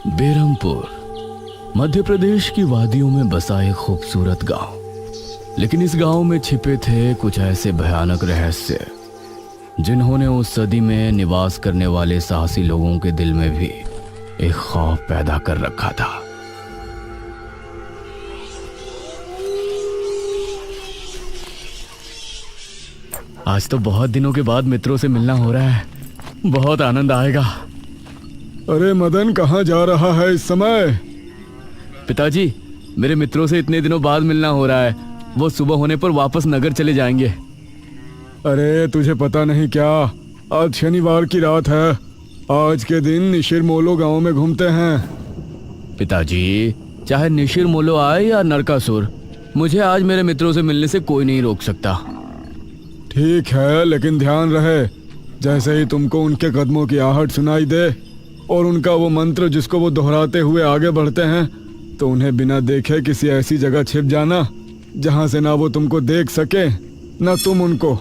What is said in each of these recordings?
बेरमपुर मध्य प्रदेश की वादियों में बसा एक खूबसूरत गांव। लेकिन इस गांव में छिपे थे कुछ ऐसे भयानक रहस्य जिन्होंने उस सदी में निवास करने वाले साहसी लोगों के दिल में भी एक खौफ पैदा कर रखा था। आज तो बहुत दिनों के बाद मित्रों से मिलना हो रहा है, बहुत आनंद आएगा। अरे मदन, कहाँ जा रहा है इस समय? पिताजी, मेरे मित्रों से इतने दिनों बाद मिलना हो रहा है। वो सुबह होने पर वापस नगर चले जाएंगे। अरे तुझे पता नहीं क्या, आज शनिवार की रात है। आज के दिन निशिर मोलो गांव में घूमते हैं। पिताजी, चाहे निशिर मोलो आए या नरकासुर, मुझे आज मेरे मित्रों से मिलने से कोई नहीं रोक सकता। ठीक है, लेकिन ध्यान रहे, जैसे ही तुमको उनके कदमों की आहट सुनाई दे और उनका वो मंत्र जिसको वो दोहराते हुए आगे बढ़ते हैं, तो उन्हें बिना देखे किसी ऐसी जगह छिप जाना जहां से ना वो तुमको देख सके ना तुम उनको।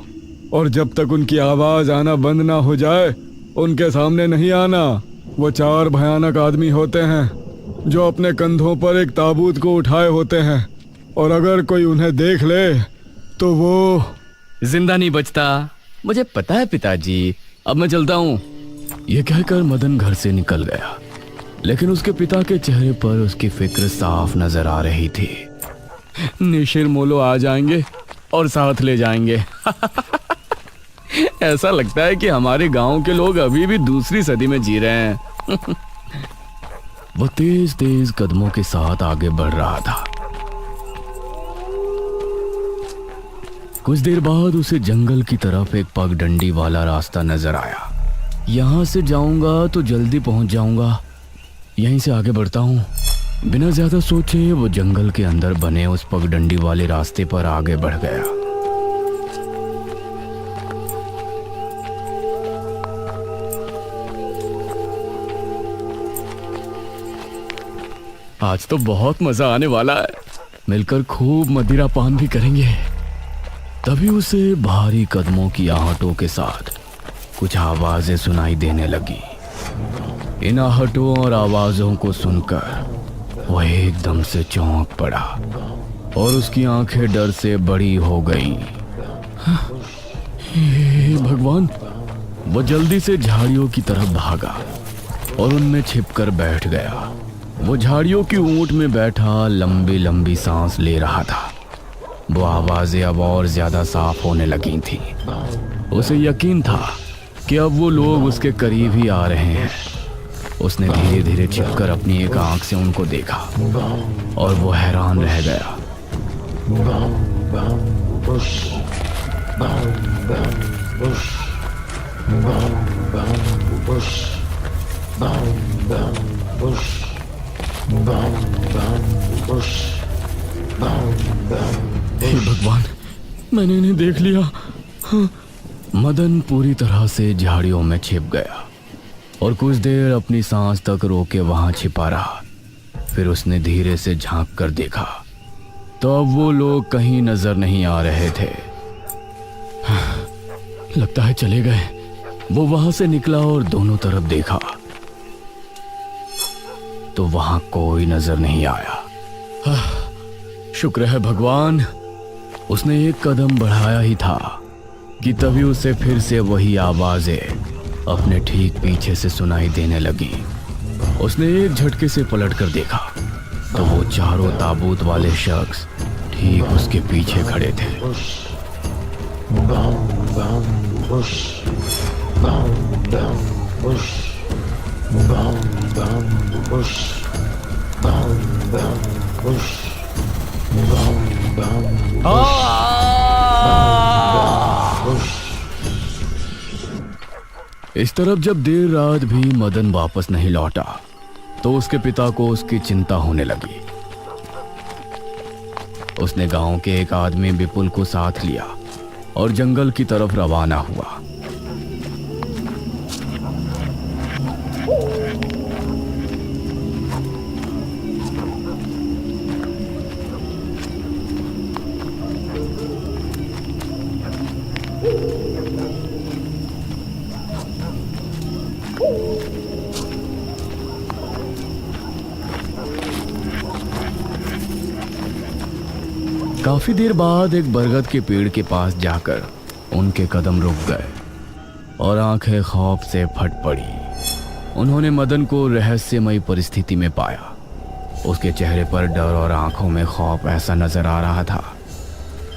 और जब तक उनकी आवाज आना बंद ना हो जाए, उनके सामने नहीं आना। वो 4 भयानक आदमी होते हैं जो अपने कंधों पर एक ताबूत को उठाए होते हैं, और अगर कोई उन्हें देख ले तो वो जिंदा नहीं बचता। मुझे पता है पिताजी, अब मैं चलता हूँ। यह कहकर मदन घर से निकल गया, लेकिन उसके पिता के चेहरे पर उसकी फिक्र साफ नजर आ रही थी। निशिर मोलो आ जाएंगे और साथ ले जाएंगे। ऐसा लगता है कि हमारे गांव के लोग अभी भी दूसरी सदी में जी रहे हैं। वो तेज तेज कदमों के साथ आगे बढ़ रहा था। कुछ देर बाद उसे जंगल की तरफ एक पगडंडी वाला रास्ता नजर आया। यहां से जाऊंगा तो जल्दी पहुंच जाऊंगा, यहीं से आगे बढ़ता हूं। बिना ज्यादा सोचे वो जंगल के अंदर बने उस पगडंडी वाले रास्ते पर आगे बढ़ गया। आज तो बहुत मजा आने वाला है, मिलकर खूब मदिरा पान भी करेंगे। तभी उसे भारी कदमों की आहटों के साथ कुछ आवाजें सुनाई देने लगी। इन आहटों और आवाजों को सुनकर वह एकदम से चौंक पड़ा और उसकी आंखें डर से बड़ी हो गईं। हे भगवान! वो जल्दी से झाड़ियों की तरफ भागा और उनमें छिपकर बैठ गया। वो झाड़ियों की ऊंट में बैठा लंबी लंबी सांस ले रहा था। वो आवाजें अब और ज्यादा साफ होने लगी थी। उसे यकीन था कि अब वो लोग उसके करीब ही आ रहे हैं। उसने धीरे धीरे छिपकर अपनी एक आंख से उनको देखा और वो हैरान रह गया। हे भगवान, मैंने इन्हें देख लिया। हाँ। मदन पूरी तरह से झाड़ियों में छिप गया और कुछ देर अपनी सांस तक रोके वहां छिपा रहा। फिर उसने धीरे से झांक कर देखा तो अब वो लोग कहीं नजर नहीं आ रहे थे। हाँ, लगता है चले गए। वो वहां से निकला और दोनों तरफ देखा तो वहां कोई नजर नहीं आया। हाँ, शुक्र है भगवान। उसने एक कदम बढ़ाया ही था कि तभी उसे फिर से वही आवाजें अपने ठीक पीछे से सुनाई देने लगी। उसने एक झटके से पलटकर देखा तो वो चारों ताबूत वाले शख्स ठीक उसके पीछे खड़े थे। इस तरफ जब देर रात भी मदन वापस नहीं लौटा तो उसके पिता को उसकी चिंता होने लगी। उसने गांव के एक आदमी विपुल को साथ लिया और जंगल की तरफ रवाना हुआ। काफी देर बाद एक बरगद के पेड़ के पास जाकर उनके कदम रुक गए और आंखें खौफ से फट पड़ी। उन्होंने मदन को रहस्यमयी परिस्थिति में पाया। उसके चेहरे पर डर और आंखों में खौफ ऐसा नजर आ रहा था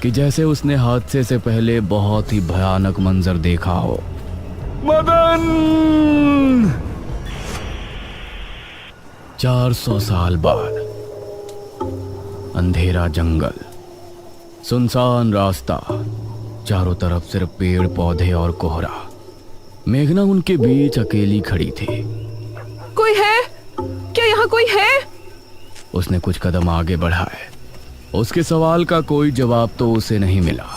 कि जैसे उसने हादसे से पहले बहुत ही भयानक मंजर देखा हो। मदन! 400 साल बाद अंधेरा जंगल, सुनसान रास्ता, चारों तरफ सिर्फ पेड़ पौधे और कोहरा। मेघना उनके बीच अकेली खड़ी थी। कोई है क्या? यहाँ कोई है? उसने कुछ कदम आगे बढ़ाए। उसके सवाल का कोई जवाब तो उसे नहीं मिला,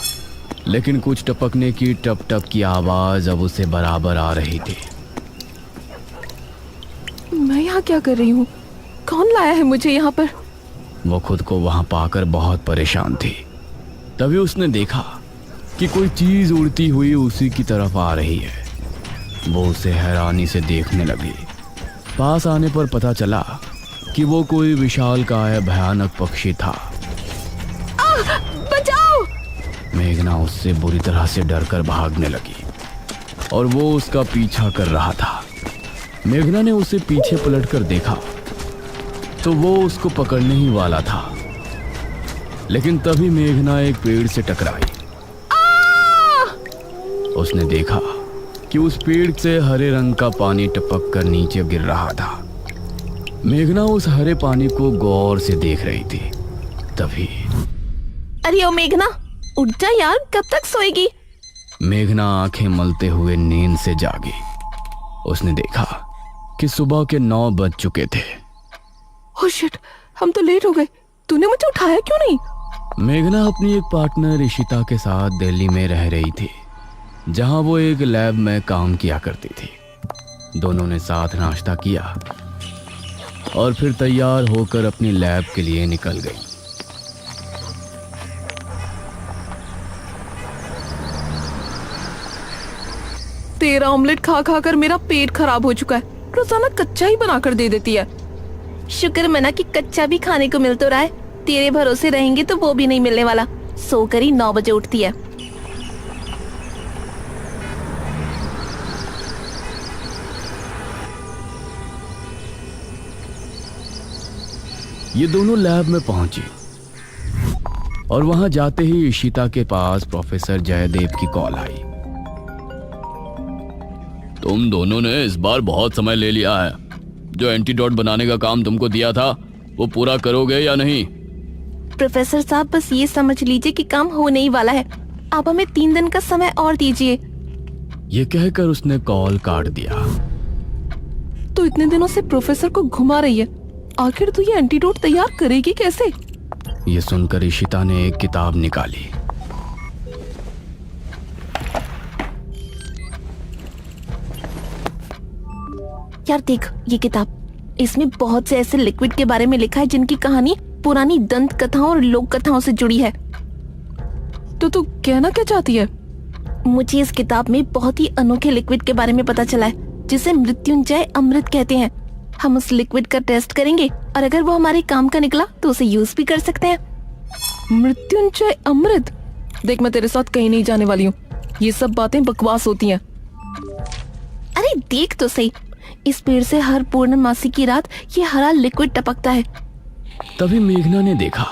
लेकिन कुछ टपकने की टप टप की आवाज अब उसे बराबर आ रही थी। मैं यहाँ क्या कर रही हूँ? कौन लाया है मुझे यहाँ पर? वो खुद को वहां पाकर बहुत परेशान थी। तभी उसने देखा कि कोई चीज उड़ती हुई उसी की तरफ आ रही है। वो उसे हैरानी से देखने लगी। पास आने पर पता चला कि वो कोई विशालकाय भयानक पक्षी था। बचाओ! मेघना उससे बुरी तरह से डरकर भागने लगी और वो उसका पीछा कर रहा था। मेघना ने उसे पीछे पलटकर देखा तो वो उसको पकड़ने ही वाला था, लेकिन तभी मेघना एक पेड़ से टकराई। उसने देखा कि उस पेड़ से हरे रंग का पानी टपक कर नीचे गिर रहा था। मेघना उस हरे पानी को गौर से देख रही थी। तभी अरे ओ मेघना, उठ जा यार, कब तक सोएगी? मेघना आंखें मलते हुए नींद से जागी। उसने देखा कि सुबह के 9 बज चुके थे। ओह शिट, हम तो लेट हो गए। तूने मुझे उठाया क्यों नहीं? मेघना अपनी एक पार्टनर इशिता के साथ दिल्ली में रह रही थी, जहां वो एक लैब में काम किया करती थी। दोनों ने साथ नाश्ता किया और फिर तैयार होकर अपनी लैब के लिए निकल गई। तेरा ऑमलेट खा खा कर मेरा पेट खराब हो चुका है। रोजाना कच्चा ही बनाकर दे देती है। शुक्र मना कि कच्चा भी खाने को मिल तो रहा है। तेरे भरोसे रहेंगे तो वो भी नहीं मिलने वाला। सोकर ही 9 बजे उठती है। ये दोनों लैब में पहुंची और वहां जाते ही इशिता के पास प्रोफेसर जयदेव की कॉल आई। तुम दोनों ने इस बार बहुत समय ले लिया है। जो एंटीडोट बनाने का काम तुमको दिया था वो पूरा करोगे या नहीं? प्रोफेसर साहब, बस ये समझ लीजिए कि काम हो नहीं वाला है। आप हमें 3 दिन का समय और दीजिए। ये कहकर उसने कॉल काट दिया। तो इतने दिनों से प्रोफेसर को घुमा रही है, आखिर तू ये एंटीडोट तैयार करेगी कैसे? ये सुनकर इशिता ने एक किताब निकाली। यार देख ये किताब, इसमें बहुत से ऐसे लिक्विड के बारे में लिखा है जिनकी कहानी पुरानी दंत कथाओं और लोक कथाओं से जुड़ी है। तो तू कहना क्या चाहती है? मुझे इस किताब में बहुत ही अनोखे लिक्विड के बारे में पता चला है, जिसे मृत्युंजय अमृत कहते हैं। हम उस लिक्विड का टेस्ट करेंगे और अगर वो हमारे काम का निकला तो उसे यूज भी कर सकते हैं। मृत्युंजय अमृत? देख, मैं तेरे साथ कहीं नहीं जाने वाली हूँ। ये सब बातें बकवास होती हैं। अरे देख तो सही, इस पेड़ से हर पूर्णमासी की रात ये हरा लिक्विड टपकता है। तभी मेघना ने देखा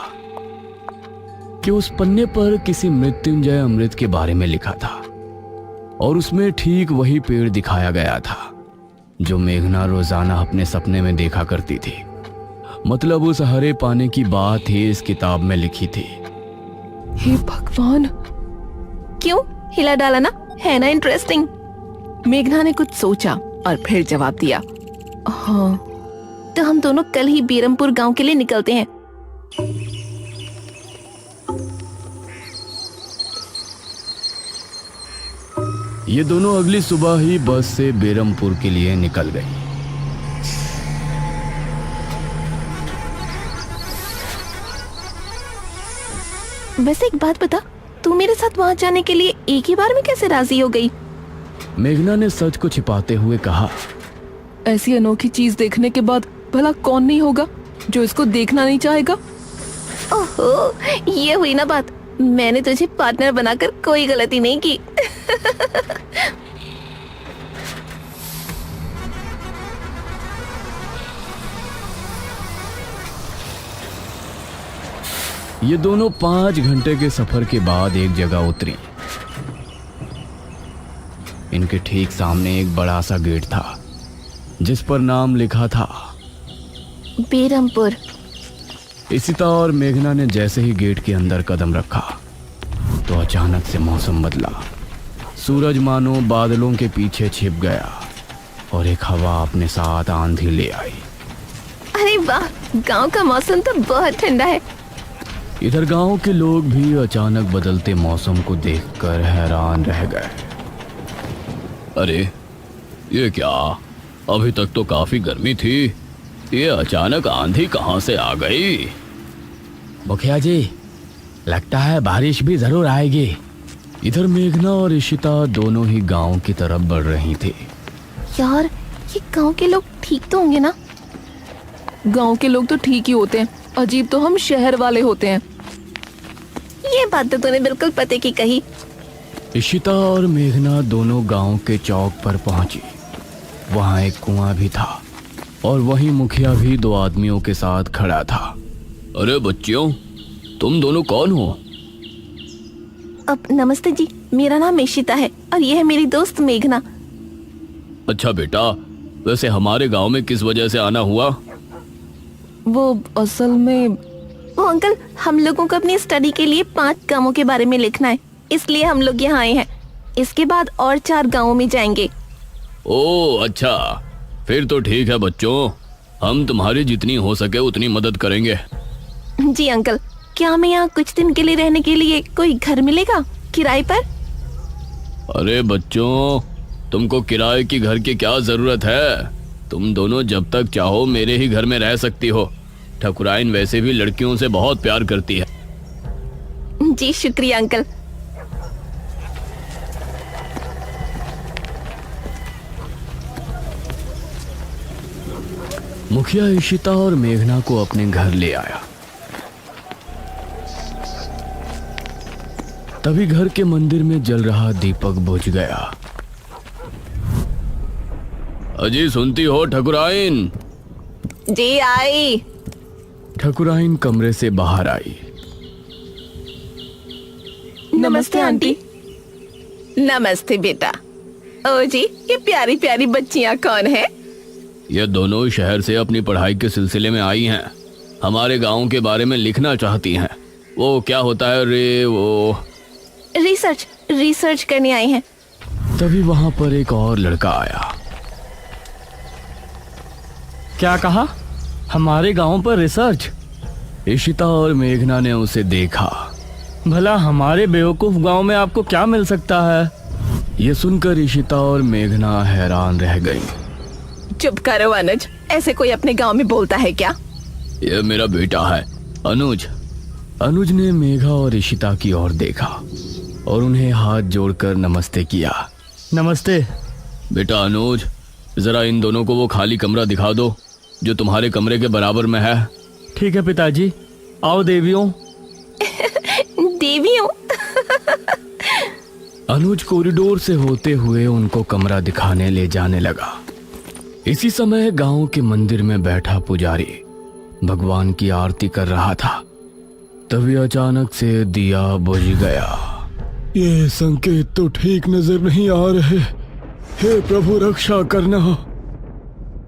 कि उस पन्ने पर किसी मृत्युंजय अमृत के बारे में लिखा था और उसमें ठीक वही पेड़ दिखाया गया था जो मेघना रोजाना अपने सपने में देखा करती थी। मतलब उस हरे पानी की बात ही इस किताब में लिखी थी। हे भगवान, क्यों हिला डाला ना? है ना इंटरेस्टिंग? मेघना ने कुछ सोचा और फिर जवाब दिया, हाँ, तो हम दोनों कल ही बीरमपुर गांव के लिए निकलते हैं। ये दोनों अगली सुबह ही बस से बेरमपुर के लिए निकल गई। वैसे एक बात बता, तू मेरे साथ वहां जाने के लिए एक ही बार में कैसे राजी हो गई? मेघना ने सच को छिपाते हुए कहा, ऐसी अनोखी चीज देखने के बाद भला कौन नहीं होगा जो इसको देखना नहीं चाहेगा? ओहो, ये हुई ना बात। मैंने तुझे पार्टनर बनाकर कोई गलती नहीं की। ये दोनों 5 घंटे के सफर के बाद एक जगह उतरी। इनके ठीक सामने एक बड़ा सा गेट था जिस पर नाम लिखा था बेरमपुर। इशिता और मेघना ने जैसे ही गेट के अंदर कदम रखा तो अचानक से मौसम बदला। सूरज मानो बादलों के पीछे छिप गया और एक हवा अपने साथ आंधी ले आई। अरे वाह, गांव का मौसम तो बहुत ठंडा है। इधर गांव के लोग भी अचानक बदलते मौसम को देखकर हैरान रह गए। अरे ये क्या, अभी तक तो काफी गर्मी थी, ये अचानक आंधी कहां से आ गई? मुखिया जी, लगता है बारिश भी जरूर आएगी। इधर मेघना और इशिता दोनों ही गांव की तरफ बढ़ रही थी। यार, ये गांव के लोग ठीक तो होंगे ना? गांव के लोग तो ठीक ही होते हैं, अजीब तो हम शहर वाले होते हैं। ये बात तो तूने बिल्कुल पते की कही। इशिता और मेघना दोनों गांव के चौक पर पहुंची। वहां एक कुआं भी था और वहीं मुखिया भी 2 आदमियों के साथ खड़ा था। अरे बच्चियों, तुम दोनों कौन हो? अब नमस्ते जी, मेरा नाम इशिता है और ये है मेरी दोस्त मेघना। अच्छा बेटा, वैसे हमारे गांव में किस वजह से आना हुआ? वो असल में वो अंकल, हम लोगों को अपनी स्टडी के लिए 5 गांवों के बारे में लिखना है, इसलिए हम लोग यहाँ आए हैं। इसके बाद और 4 गांवों में जाएंगे। ओह अच्छा, फिर तो ठीक है बच्चों, हम तुम्हारी जितनी हो सके उतनी मदद करेंगे। जी अंकल, क्या हमें यहाँ कुछ दिन के लिए रहने के लिए कोई घर मिलेगा किराए पर? अरे बच्चों, तुमको किराए की घर की क्या जरूरत है? तुम दोनों जब तक चाहो मेरे ही घर में रह सकती हो। ठकुराइन वैसे भी लड़कियों से बहुत प्यार करती है। जी शुक्रिया अंकल। मुखिया इशिता और मेघना को अपने घर ले आया। तभी घर के मंदिर में जल रहा दीपक बुझ गया। अजी सुनती हो ठकुराइन? जी आई। ठकुराइन कमरे से बाहर आई। नमस्ते आंटी। नमस्ते बेटा। ओ जी, ये प्यारी प्यारी बच्चियां कौन है? ये दोनों शहर से अपनी पढ़ाई के सिलसिले में आई हैं। हमारे गांव के बारे में लिखना चाहती हैं। वो क्या होता है रे, वो रिसर्च करने आई हैं। तभी वहां पर एक और लड़का आया। क्या कहा? हमारे गांव पर रिसर्च? इशिता और मेघना ने उसे देखा। भला हमारे बेवकूफ गांव में आपको क्या मिल सकता है? ये सुनकर इशिता और मेघना हैरान रह गई। चुप करो अनुज, ऐसे कोई अपने गांव में बोलता है क्या? ये मेरा बेटा है अनुज। अनुज ने मेघा और इशिता की ओर देखा और उन्हें हाथ जोड़कर नमस्ते किया। नमस्ते बेटा अनुज, जरा इन दोनों को वो खाली कमरा दिखा दो जो तुम्हारे कमरे के बराबर में है। ठीक है पिताजी, आओ देवियों। देवियों? अनुज कॉरिडोर से होते हुए उनको कमरा दिखाने ले जाने लगा। इसी समय गांव के मंदिर में बैठा पुजारी भगवान की आरती कर रहा था। तभी अचानक से दिया बुझ गया। ये संकेत तो ठीक नजर नहीं आ रहे। हे प्रभु, रक्षा करना।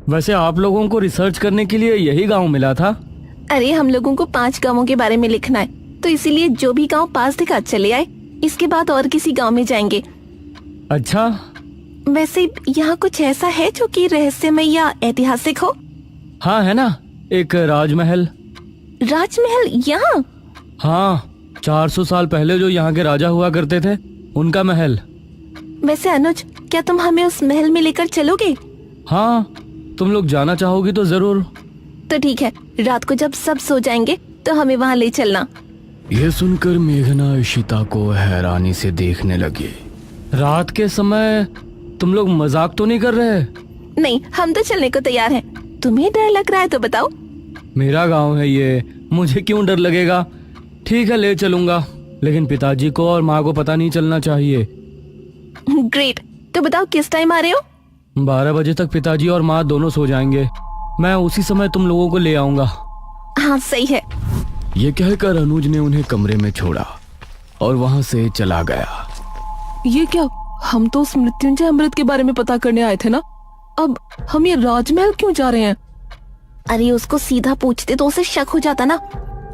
वैसे आप लोगों को रिसर्च करने के लिए यही गांव मिला था? अरे हम लोगों को 5 गांवों के बारे में लिखना है, तो इसीलिए जो भी गांव पास दिखा चले आए। इसके बाद और किसी गांव में जाएंगे। अच्छा, वैसे यहाँ कुछ ऐसा है जो कि रहस्यमय या ऐतिहासिक हो? हाँ है ना, एक राजमहल। राजमहल यहाँ? हाँ, 400 साल पहले जो यहाँ के राजा हुआ करते थे, उनका महल। वैसे अनुज, क्या तुम हमें उस महल में लेकर चलोगे? हाँ, तुम लोग जाना चाहोगी तो जरूर। तो ठीक है, रात को जब सब सो जाएंगे तो हमें वहाँ ले चलना। यह सुनकर मेघना इशिता को हैरानी से देखने लगी। रात के समय तुम लोग मजाक तो नहीं कर रहे? नहीं, हम तो चलने को तैयार हैं। तुम्हें डर लग रहा है तो बताओ। मेरा गांव है ये, मुझे क्यों डर लगेगा? ठीक है, ले चलूंगा, लेकिन पिताजी को और माँ को पता नहीं चलना चाहिए। ग्रेट। तो बताओ किस टाइम आ रहे हो? 12 बजे तक पिताजी और माँ दोनों सो जाएंगे। मैं उसी समय तुम लोगों को ले आऊंगा। हाँ सही है। ये कहकर अनुज ने उन्हें कमरे में छोड़ा और वहां से चला गया। ये क्या? हम तो उस मृत्युंजय अमृत के बारे में पता करने आए थे ना। अब हम ये राजमहल क्यों जा रहे हैं? अरे उसको सीधा पूछते तो उसे शक हो जाता ना।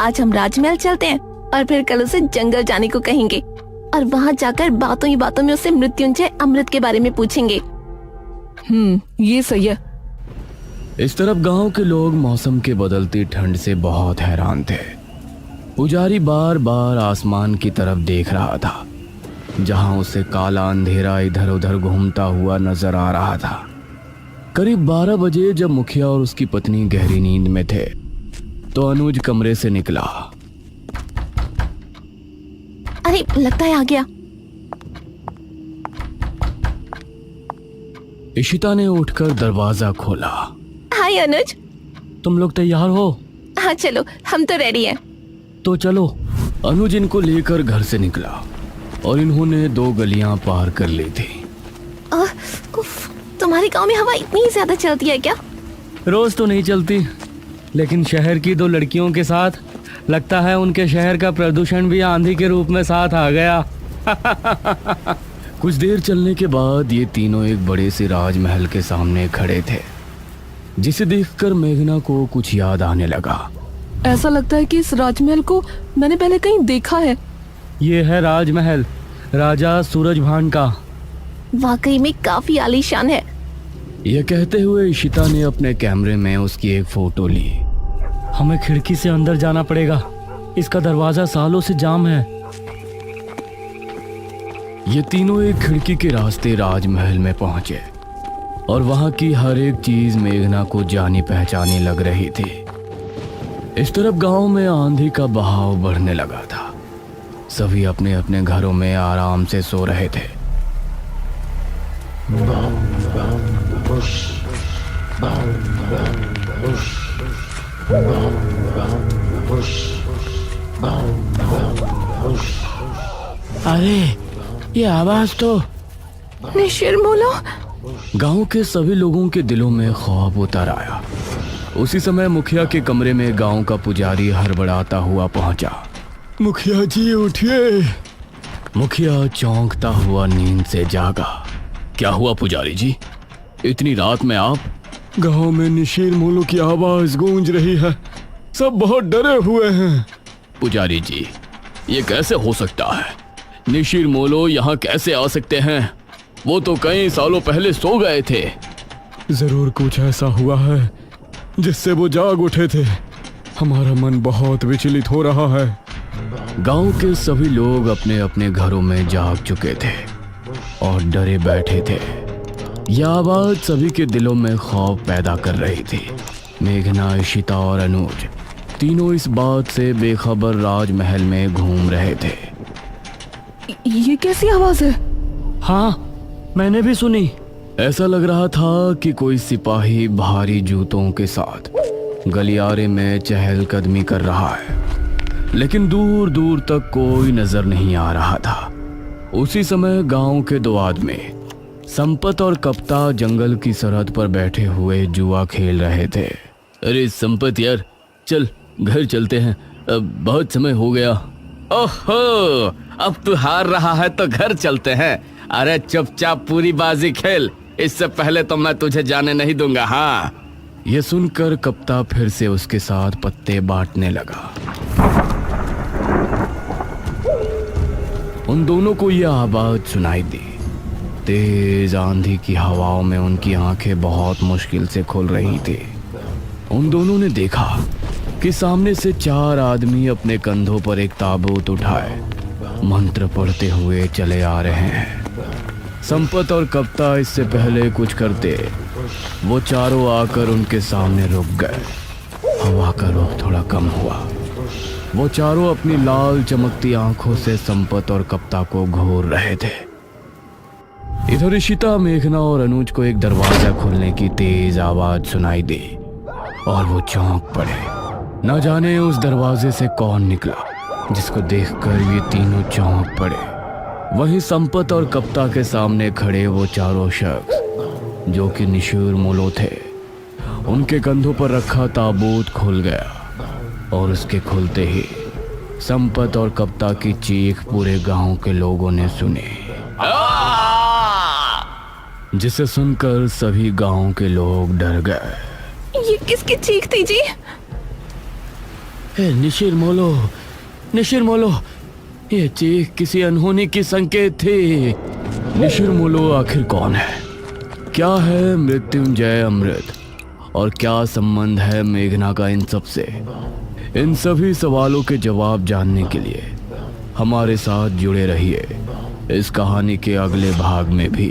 आज हम राजमहल चलते हैं और फिर कल उसे जंगल जाने को कहेंगे और वहाँ जाकर बातों ही बातों में उससे मृत्युंजय अमृत के बारे में पूछेंगे। ये सही है। इस तरफ गांव के लोग मौसम के बदलती ठंड से बहुत हैरान थे। पुजारी बार बार आसमान की तरफ देख रहा था, जहां उसे काला अंधेरा इधर उधर घूमता हुआ नजर आ रहा था। करीब 12 बजे जब मुखिया और उसकी पत्नी गहरी नींद में थे तो अनुज कमरे से निकला। अरे लगता है आ गया। इशिता ने उठकर दरवाजा खोला। हाय अनुज। तुम लोग तैयार हो? हाँ चलो, हम तो रेडी हैं। तो चलो। अनुज इनको लेकर घर से निकला और इन्होंने 2 गलियां पार कर ली थी। उफ, तुम्हारे गांव में हवा इतनी ही ज्यादा चलती है क्या? रोज तो नहीं चलती, लेकिन शहर की 2 लड़कियों के साथ लगता है उनके शहर का प्रदूषण भी आंधी के रूप में साथ आ गया। कुछ देर चलने के बाद ये तीनों एक बड़े से राजमहल के सामने खड़े थे, जिसे देखकर मेघना को कुछ याद आने लगा। ऐसा लगता है कि इस राजमहल को मैंने पहले कहीं देखा है। ये है राजमहल राजा सूरजभान का। वाकई में काफी आलीशान है। यह कहते हुए इशिता ने अपने कैमरे में उसकी एक फोटो ली। हमें खिड़की से अंदर जाना पड़ेगा, इसका दरवाजा सालों से जाम है। ये तीनों एक खिड़की के रास्ते राजमहल में पहुंचे और वहां की हर एक चीज मेघना को जानी पहचानी लग रही थी। इस तरफ गांव में आंधी का बहाव बढ़ने लगा था। सभी अपने अपने घरों में आराम से सो रहे थे। अरे ये आवाज तो निशिरमोलो। गांव के सभी लोगों के दिलों में खौफ उतर आया। उसी समय मुखिया के कमरे में गांव का पुजारी हड़बड़ाता हुआ पहुंचा। मुखिया जी उठिए। मुखिया चौंकता हुआ नींद से जागा। क्या हुआ पुजारी जी, इतनी रात में आप? गांव में निशीर मोलो की आवाज गूंज रही है, सब बहुत डरे हुए हैं। पुजारी जी, ये कैसे हो सकता है? निशीर मोलो यहाँ कैसे आ सकते हैं? वो तो कई सालों पहले सो गए थे। जरूर कुछ ऐसा हुआ है जिससे वो जाग उठे थे। हमारा मन बहुत विचलित हो रहा है। गांव के सभी लोग अपने अपने घरों में जाग चुके थे और डरे बैठे थे। यह आवाज सभी के दिलों में खौफ पैदा कर रही थी। मेघना, इशिता और अनुज तीनों इस बात से बेखबर राजमहल में घूम रहे थे। ये कैसी आवाज है? हाँ, मैंने भी सुनी। ऐसा लग रहा था कि कोई सिपाही भारी जूतों के साथ गलियारे में चहलकदमी कर रहा है, लेकिन दूर दूर तक कोई नजर नहीं आ रहा था। उसी समय गांव के 2 आदमी संपत और कप्ता जंगल की सरहद पर बैठे हुए जुआ खेल रहे थे। अरे संपत यार, चल घर चलते हैं, अब बहुत समय हो गया। ओहो, अब तू हार रहा है तो घर चलते हैं। अरे चुपचाप पूरी बाजी खेल, इससे पहले तो मैं तुझे जाने नहीं दूंगा। हाँ। यह सुनकर कप्ता फिर से उसके साथ पत्ते बांटने लगा। उन दोनों को यह आवाज सुनाई दी। तेज आंधी की हवाओं में उनकी आंखें बहुत मुश्किल से खुल रही थी। उन दोनों ने देखा कि सामने से 4 आदमी अपने कंधों पर एक ताबूत उठाए मंत्र पढ़ते हुए चले आ रहे हैं। संपत और कप्ता इससे पहले कुछ करते, वो चारों आकर उनके सामने रुक गए। हवा का रुख थोड़ा कम हुआ। वो चारों अपनी लाल चमकती आंखों से संपत और कप्ता को घूर रहे थे। इधर इशिता, मेघना और अनुज को एक दरवाजा खुलने की तेज आवाज सुनाई दी और वो चौंक पड़े। न जाने उस दरवाजे से कौन निकला जिसको देखकर ये तीनों चौंक पड़े। वहीं संपत और कप्ता के सामने खड़े वो चारों शख्स जो कि निशूर मोलो थे। उनके कंधों पर रखा ताबूत खुल गया और उसके खुलते ही संपत और कप्ता की चीख पूरे गांव के लोगों ने सुनी, जिसे सुनकर सभी गांव के लोग डर गए। ये किसकी चीख थी जी? निशिर मोलो, ये चीख किसी अनहोनी की संकेत थी। निशिर मोलो आखिर कौन है? क्या है मृत्युंजय अमृत? और क्या संबंध है मेघना का इन सब से? इन सभी सवालों के जवाब जानने के लिए हमारे साथ जुड़े रहिए इस कहानी के अगले भाग में भी।